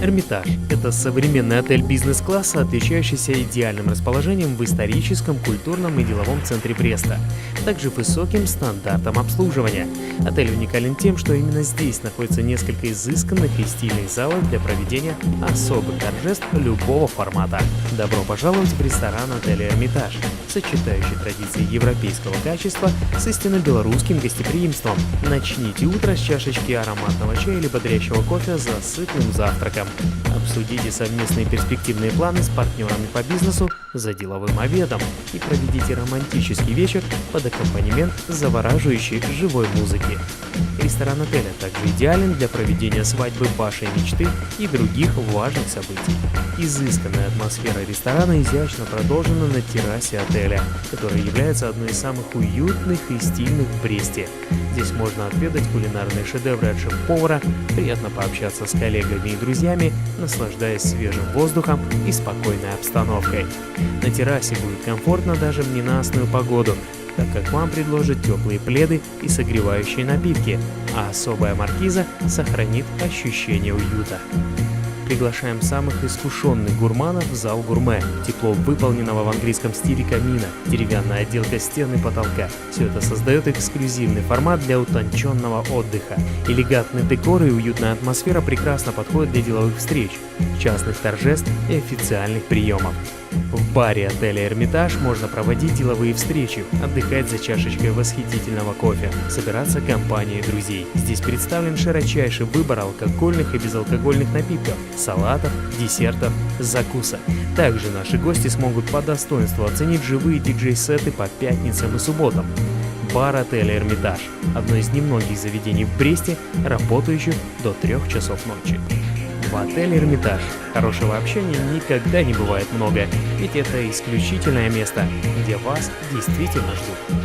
Эрмитаж– это современный отель бизнес-класса, отличающийся идеальным расположением в историческом, культурном и деловом центре Бреста, также высоким стандартом обслуживания. Отель уникален тем, что именно здесь находится несколько изысканных и стильных залов для проведения особых торжеств любого формата. Добро пожаловать в ресторан отеля «Эрмитаж», сочетающий традиции европейского качества с истинно белорусским гостеприимством. Начните утро с чашечки ароматного чая или бодрящего кофе за сытным завтраком. Обсудите совместные перспективные планы с партнерами по бизнесу за деловым обедом и проведите романтический вечер под аккомпанемент завораживающей живой музыки. Ресторан отеля также идеален для проведения свадьбы вашей мечты и других важных событий. Изысканная атмосфера ресторана изящно продолжена на террасе отеля, которая является одной из самых уютных и стильных в Бресте. Здесь можно отведать кулинарные шедевры от шеф-повара, приятно пообщаться с коллегами и друзьями, наслаждаясь свежим воздухом и спокойной обстановкой. На террасе будет комфортно даже в ненастную погоду, так как вам предложат теплые пледы и согревающие напитки, а особая маркиза сохранит ощущение уюта. Приглашаем самых искушенных гурманов в зал гурме, тепло выполненного в английском стиле камина, деревянная отделка стен и потолка. Все это создает эксклюзивный формат для утонченного отдыха. Элегантный декор и уютная атмосфера прекрасно подходят для деловых встреч, частных торжеств и официальных приемов. В баре отеля «Эрмитаж» можно проводить деловые встречи, отдыхать за чашечкой восхитительного кофе, собираться компанией друзей. Здесь представлен широчайший выбор алкогольных и безалкогольных напитков, салатов, десертов, закусок. Также наши гости смогут по достоинству оценить живые диджей-сеты по пятницам и субботам. Бар отеля «Эрмитаж» – одно из немногих заведений в Бресте, работающих до 3 часов ночи. В отеле «Эрмитаж» хорошего общения никогда не бывает много, ведь это исключительное место, где вас действительно ждут.